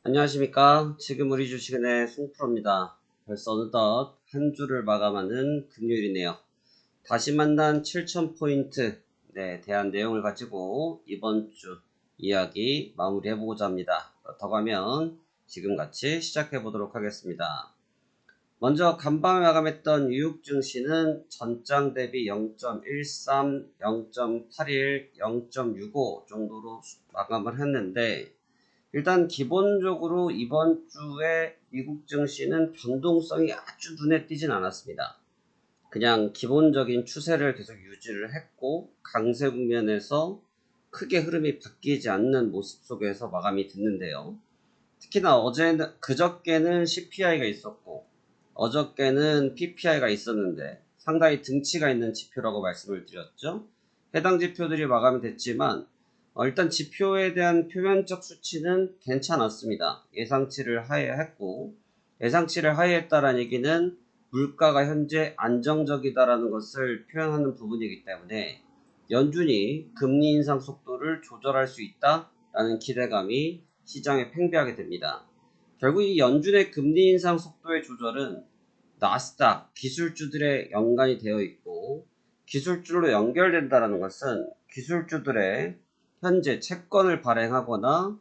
안녕하십니까. 지금 우리 주식은의 송프로입니다. 벌써 어느덧 한 주를 마감하는 금요일이네요. 다시 만난 7000포인트 대한 내용을 가지고 이번 주 이야기 마무리해보고자 합니다. 그렇다고 하면 지금 같이 시작해 보도록 하겠습니다. 먼저 간밤에 마감했던 뉴욕 증시는 전장 대비 0.13, 0.81, 0.65 정도로 마감을 했는데, 일단 기본적으로 이번 주에 미국 증시는 변동성이 아주 눈에 띄진 않았습니다. 그냥 기본적인 추세를 계속 유지를 했고, 강세 국면에서 크게 흐름이 바뀌지 않는 모습 속에서 마감이 됐는데요. 특히나 그저께는 CPI가 있었고, 어저께는 PPI가 있었는데 상당히 등치가 있는 지표라고 말씀을 드렸죠. 해당 지표들이 마감이 됐지만 일단 지표에 대한 표면적 수치는 괜찮았습니다. 예상치를 하회했고, 예상치를 하회했다라는 얘기는 물가가 현재 안정적이다라는 것을 표현하는 부분이기 때문에 연준이 금리 인상 속도를 조절할 수 있다라는 기대감이 시장에 팽배하게 됩니다. 결국 이 연준의 금리 인상 속도의 조절은 나스닥 기술주들의 연관이 되어 있고, 기술주로 연결된다는 것은 기술주들의 현재 채권을 발행하거나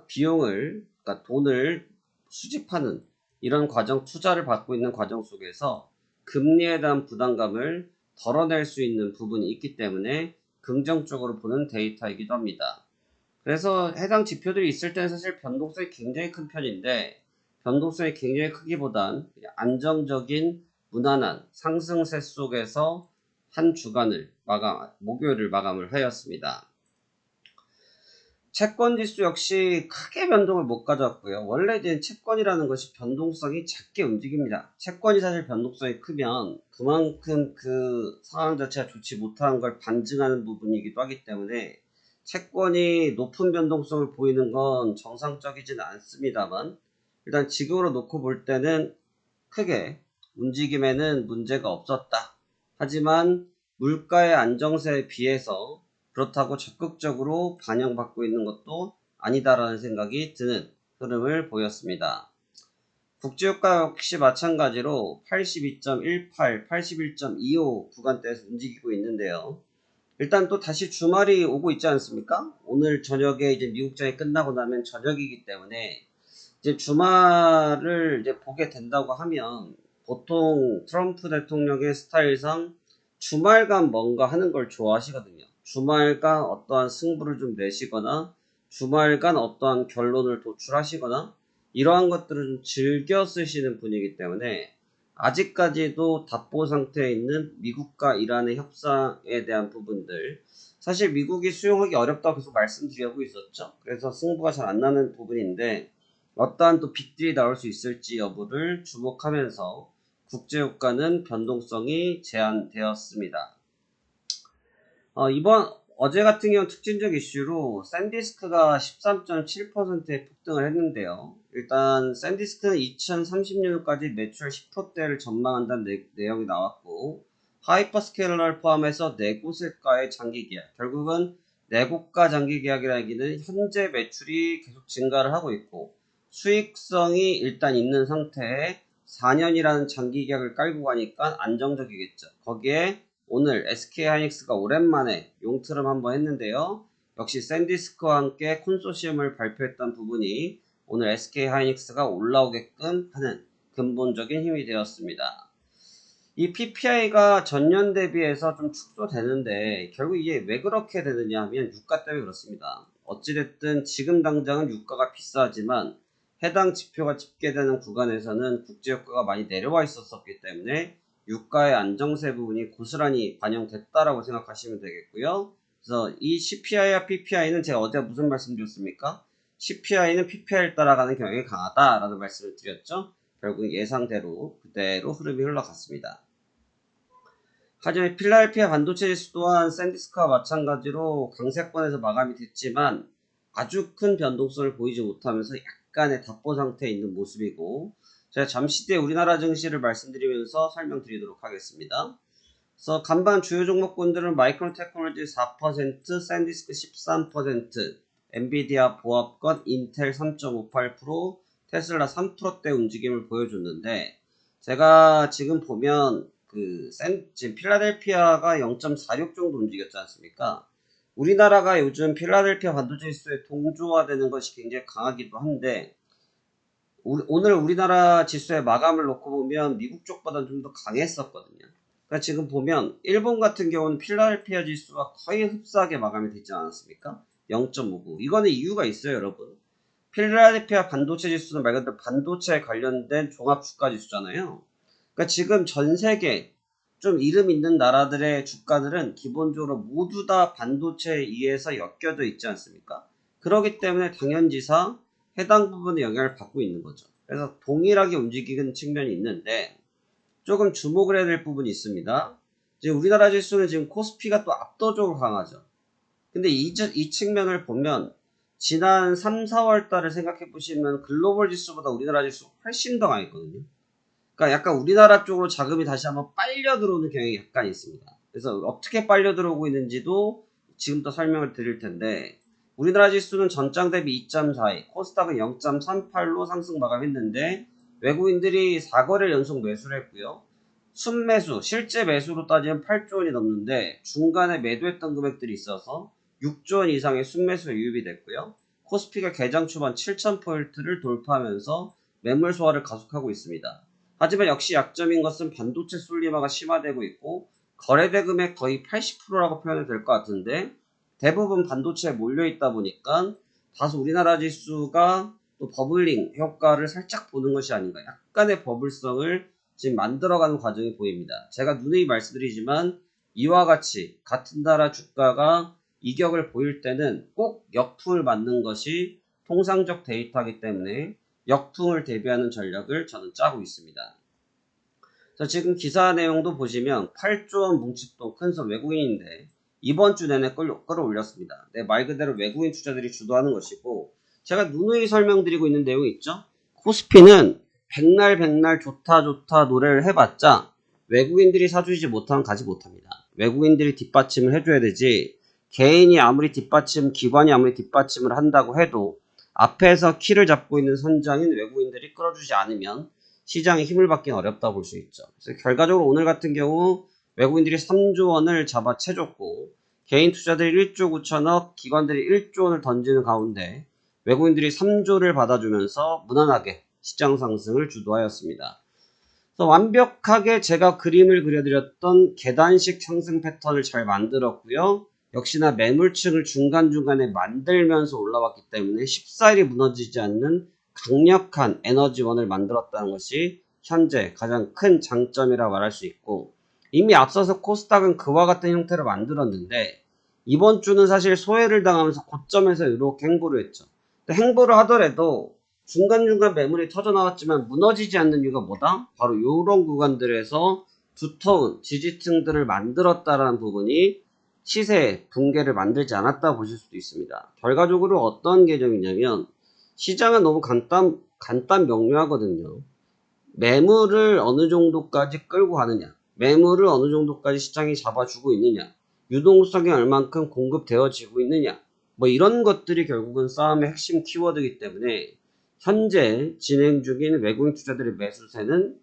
비용을, 그러니까 돈을 수집하는 이런 과정, 투자를 받고 있는 과정 속에서 금리에 대한 부담감을 덜어낼 수 있는 부분이 있기 때문에 긍정적으로 보는 데이터이기도 합니다. 그래서 해당 지표들이 있을 때는 사실 변동성이 굉장히 큰 편인데, 변동성이 굉장히 크기보단 그냥 안정적인 무난한 상승세 속에서 한 주간을 목요일을 마감을 하였습니다. 채권 지수 역시 크게 변동을 못 가져왔고요. 원래 이제 채권이라는 것이 변동성이 작게 움직입니다. 채권이 사실 변동성이 크면 그만큼 그 상황 자체가 좋지 못한 걸 반증하는 부분이기도 하기 때문에 채권이 높은 변동성을 보이는 건 정상적이지는 않습니다만, 일단 지금으로 놓고 볼 때는 크게 움직임에는 문제가 없었다. 하지만 물가의 안정세에 비해서 그렇다고 적극적으로 반영받고 있는 것도 아니다라는 생각이 드는 흐름을 보였습니다. 국제유가 역시 마찬가지로 82.18, 81.25 구간대에서 움직이고 있는데요. 일단 또 다시 주말이 오고 있지 않습니까? 오늘 저녁에 이제 미국장이 끝나고 나면 저녁이기 때문에 이제 주말을 이제 보게 된다고 하면 보통 트럼프 대통령의 스타일상 주말간 뭔가 하는 걸 좋아하시거든요. 주말간 어떠한 승부를 좀 내시거나 주말간 어떠한 결론을 도출하시거나 이러한 것들을 좀 즐겨 쓰시는 분이기 때문에 아직까지도 답보 상태에 있는 미국과 이란의 협상에 대한 부분들, 사실 미국이 수용하기 어렵다고 계속 말씀드리고 있었죠. 그래서 승부가 잘 안 나는 부분인데 어떠한 또 빅딜이 나올 수 있을지 여부를 주목하면서 국제유가는 변동성이 제한되었습니다. 어제 같은 경우 특징적 이슈로 샌디스크가 13.7%의 폭등을 했는데요. 일단 샌디스크는 2030년까지 매출 10%대를 전망한다는 내용이 나왔고, 하이퍼스케일러를 포함해서 4곳과의 장기계약, 결국은 4곳과 장기계약이라는 얘기는 현재 매출이 계속 증가를 하고 있고 수익성이 일단 있는 상태에 4년이라는 장기계약을 깔고 가니까 안정적이겠죠. 거기에 오늘 SK하이닉스가 오랜만에 용트름 한번 했는데요. 역시 샌디스크와 함께 콘소시엄을 발표했던 부분이 오늘 SK하이닉스가 올라오게끔 하는 근본적인 힘이 되었습니다. 이 PPI가 전년 대비해서 좀 축소되는데 결국 이게 왜 그렇게 되느냐 하면 유가 때문에 그렇습니다. 어찌됐든 지금 당장은 유가가 비싸지만 해당 지표가 집계되는 구간에서는 국제유가가 많이 내려와 있었기 때문에 유가의 안정세 부분이 고스란히 반영됐다라고 생각하시면 되겠고요. 그래서 이 CPI와 PPI는 제가 어제 무슨 말씀 드렸습니까? CPI는 PPI를 따라가는 경향이 강하다라는 말씀을 드렸죠. 결국 예상대로 그대로 흐름이 흘러갔습니다. 하지만 필라델피아 반도체 지수 또한 샌디스크와 마찬가지로 강세권에서 마감이 됐지만 아주 큰 변동성을 보이지 못하면서 약간의 답보 상태에 있는 모습이고, 제가 잠시 뒤에 우리나라 증시를 말씀드리면서 설명드리도록 하겠습니다. 그래서 간반 주요 종목군들은 마이크론 테크놀로지 4%, 샌디스크 13%, 엔비디아 보합권, 인텔 3.58%, 테슬라 3%대 움직임을 보여줬는데, 제가 지금 보면 지금 필라델피아가 0.46 정도 움직였지 않습니까? 우리나라가 요즘 필라델피아 반도체 지수에 동조화되는 것이 굉장히 강하기도 한데, 오늘 우리나라 지수의 마감을 놓고 보면 미국 쪽보다는 좀 더 강했었거든요. 그러니까 지금 보면 일본 같은 경우는 필라델피아 지수가 거의 흡사하게 마감이 되지 않았습니까? 0.59. 이거는 이유가 있어요, 여러분. 필라델피아 반도체 지수는 말 그대로 반도체에 관련된 종합 주가 지수잖아요. 그러니까 지금 전 세계 좀 이름 있는 나라들의 주가들은 기본적으로 모두 다 반도체에 의해서 엮여져 있지 않습니까? 그렇기 때문에 당연지사 해당 부분에 영향을 받고 있는 거죠. 그래서 동일하게 움직이는 측면이 있는데 조금 주목을 해야 될 부분이 있습니다. 지금 우리나라 지수는 지금 코스피가 또 압도적으로 강하죠. 근데 이 측면을 보면 지난 3, 4월 달을 생각해 보시면 글로벌 지수보다 우리나라 지수가 훨씬 더 강했거든요. 그러니까 약간 우리나라 쪽으로 자금이 다시 한번 빨려 들어오는 경향이 약간 있습니다. 그래서 어떻게 빨려 들어오고 있는지도 지금부터 설명을 드릴 텐데, 우리나라 지수는 전장 대비 2.42, 코스닥은 0.38로 상승 마감했는데 외국인들이 4거래를 연속 매수를 했고요. 순매수, 실제 매수로 따지면 8조 원이 넘는데 중간에 매도했던 금액들이 있어서 6조 원 이상의 순매수가 유입이 됐고요. 코스피가 개장 초반 7,000포인트를 돌파하면서 매물 소화를 가속하고 있습니다. 하지만 역시 약점인 것은 반도체 쏠림화가 심화되고 있고 거래대 금액 거의 80%라고 표현이 될 것 같은데 대부분 반도체에 몰려있다 보니까 다소 우리나라 지수가 또 버블링 효과를 살짝 보는 것이 아닌가, 약간의 버블성을 지금 만들어가는 과정이 보입니다. 제가 누누이 말씀드리지만 이와 같이 같은 나라 주가가 이격을 보일 때는 꼭 역풍을 맞는 것이 통상적 데이터이기 때문에 역풍을 대비하는 전략을 저는 짜고 있습니다. 자, 지금 기사 내용도 보시면 8조 원 뭉칫돈 큰손 외국인인데 이번 주 내내 끌어올렸습니다. 말 그대로 외국인 투자들이 주도하는 것이고, 제가 누누이 설명드리고 있는 내용이 있죠. 코스피는 백날 좋다 노래를 해봤자 외국인들이 사주지 못하면 가지 못합니다. 외국인들이 뒷받침을 해줘야 되지, 개인이 아무리 기관이 아무리 뒷받침을 한다고 해도 앞에서 키를 잡고 있는 선장인 외국인들이 끌어주지 않으면 시장에 힘을 받기는 어렵다 볼 수 있죠. 그래서 결과적으로 오늘 같은 경우 외국인들이 3조 원을 잡아채줬고 개인 투자들이 1조 9천억, 기관들이 1조 원을 던지는 가운데 외국인들이 3조를 받아주면서 무난하게 시장 상승을 주도하였습니다. 그래서 완벽하게 제가 그림을 그려드렸던 계단식 상승 패턴을 잘 만들었고요. 역시나 매물층을 중간중간에 만들면서 올라왔기 때문에 쉽사리 무너지지 않는 강력한 에너지원을 만들었다는 것이 현재 가장 큰 장점이라 말할 수 있고, 이미 앞서서 코스닥은 그와 같은 형태를 만들었는데 이번 주는 사실 소외를 당하면서 고점에서 이렇게 행보를 했죠. 행보를 하더라도 중간중간 매물이 터져나왔지만 무너지지 않는 이유가 뭐다? 바로 이런 구간들에서 두터운 지지층들을 만들었다라는 부분이 시세의 붕괴를 만들지 않았다 보실 수도 있습니다. 결과적으로 어떤 개념이냐면 시장은 너무 간단 명료하거든요. 매물을 어느 정도까지 끌고 가느냐, 매물을 어느 정도까지 시장이 잡아주고 있느냐, 유동성이 얼만큼 공급되어지고 있느냐, 뭐 이런 것들이 결국은 싸움의 핵심 키워드이기 때문에 현재 진행 중인 외국인 투자들의 매수세는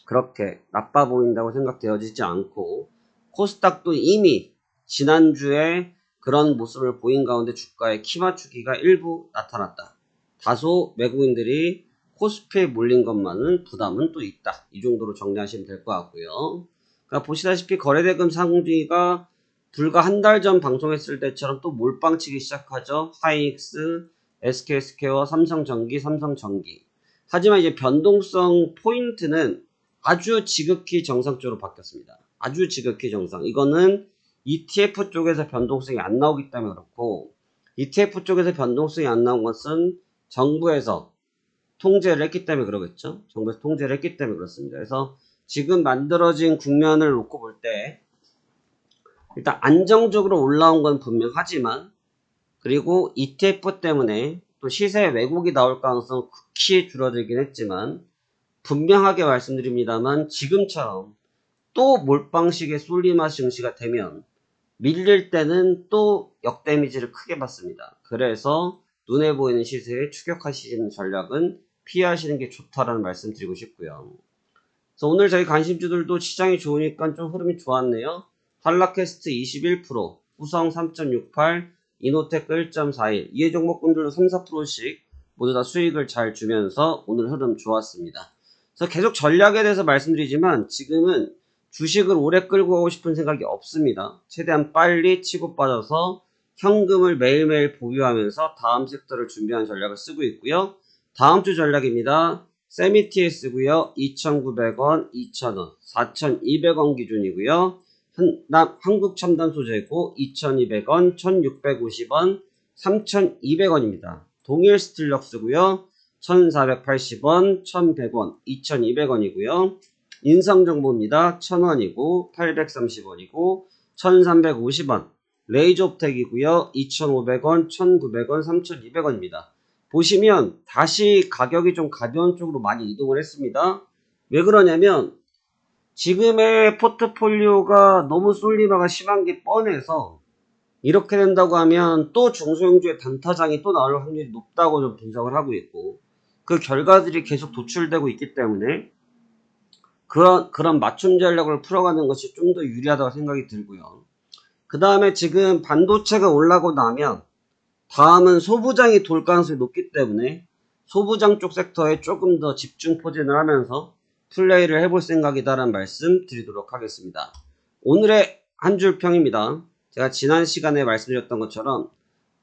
그렇게 나빠 보인다고 생각되어지지 않고, 코스닥도 이미 지난주에 그런 모습을 보인 가운데 주가의 키 맞추기가 일부 나타났다. 다소 외국인들이 코스피에 몰린 것만은 부담은 또 있다. 이 정도로 정리하시면 될 것 같고요. 그러니까 보시다시피 거래대금 상중위가 불과 한 달 전 방송했을 때처럼 또 몰빵치기 시작하죠. 하이닉스, SK스퀘어, 삼성전기. 하지만 이제 변동성 포인트는 아주 지극히 정상적으로 바뀌었습니다. 아주 지극히 정상. 이거는 ETF 쪽에서 변동성이 안 나오기 때문에 그렇고, ETF 쪽에서 변동성이 안 나온 것은 정부에서 통제를 했기 때문에 그러겠죠. 정부에서 통제를 했기 때문에 그렇습니다. 그래서 지금 만들어진 국면을 놓고 볼 때 일단 안정적으로 올라온 건 분명하지만, 그리고 ETF 때문에 또 시세에 왜곡이 나올 가능성은 극히 줄어들긴 했지만, 분명하게 말씀드립니다만 지금처럼 또 몰빵식의 솔리마 증시가 되면 밀릴 때는 또 역데미지를 크게 받습니다. 그래서 눈에 보이는 시세에 추격하시는 전략은 피하시는 게 좋다라는 말씀 드리고 싶고요. 그래서 오늘 저희 관심주들도 시장이 좋으니까 좀 흐름이 좋았네요. 한라캐스트 21%, 후성 3.68, 이노테크 1.41, 이해 종목군들도 3, 4%씩 모두 다 수익을 잘 주면서 오늘 흐름 좋았습니다. 그래서 계속 전략에 대해서 말씀드리지만 지금은 주식을 오래 끌고 가고 싶은 생각이 없습니다. 최대한 빨리 치고 빠져서 현금을 매일매일 보유하면서 다음 섹터를 준비하는 전략을 쓰고 있고요. 다음 주 전략입니다. 세미TS고요. 2,900원, 2,000원, 4,200원 기준이고요. 한국첨단소재고 2,200원, 1,650원, 3,200원입니다. 동일 스틸럭스고요. 1,480원, 1,100원, 2,200원이고요. 인성정보입니다. 1,000원이고 830원이고 1,350원. 레이저옵텍이고요. 2,500원, 1,900원, 3,200원입니다. 보시면 다시 가격이 좀 가벼운 쪽으로 많이 이동을 했습니다. 왜 그러냐면 지금의 포트폴리오가 너무 솔리바가 심한 게 뻔해서 이렇게 된다고 하면 또 중소형주의 단타장이 또 나올 확률이 높다고 좀 분석을 하고 있고 그 결과들이 계속 도출되고 있기 때문에 그런 맞춤 전략을 풀어가는 것이 좀 더 유리하다고 생각이 들고요. 그 다음에 지금 반도체가 올라고 나면 다음은 소부장이 돌 가능성이 높기 때문에 소부장 쪽 섹터에 조금 더 집중 포진을 하면서 플레이를 해볼 생각이다라는 말씀 드리도록 하겠습니다. 오늘의 한 줄 평입니다. 제가 지난 시간에 말씀드렸던 것처럼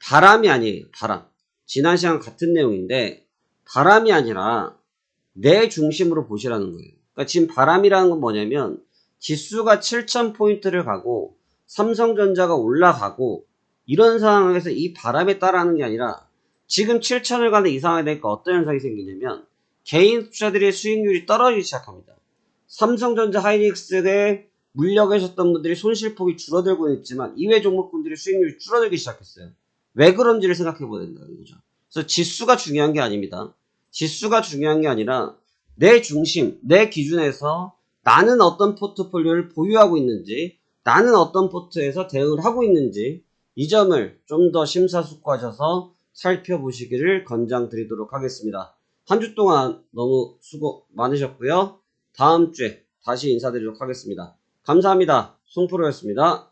바람이 아니에요. 바람. 지난 시간 같은 내용인데 바람이 아니라 내 중심으로 보시라는 거예요. 그러니까 지금 바람이라는 건 뭐냐면 지수가 7,000포인트를 가고 삼성전자가 올라가고 이런 상황에서 이 바람에 따라하는 게 아니라 지금 7,000을 가는 이 상황이 되니까 어떤 현상이 생기냐면 개인 투자들의 수익률이 떨어지기 시작합니다. 삼성전자 하이닉스에 물려 계셨던 분들이 손실폭이 줄어들고 있지만 이외 종목군들의 수익률이 줄어들기 시작했어요. 왜 그런지를 생각해 보야 된다는 거죠. 그래서 지수가 중요한 게 아닙니다. 지수가 중요한 게 아니라 내 중심, 내 기준에서 나는 어떤 포트폴리오를 보유하고 있는지, 나는 어떤 포트에서 대응을 하고 있는지 이 점을 좀 더 심사숙고하셔서 살펴보시기를 권장드리도록 하겠습니다. 한 주 동안 너무 수고 많으셨고요. 다음 주에 다시 인사드리도록 하겠습니다. 감사합니다. 송프로였습니다.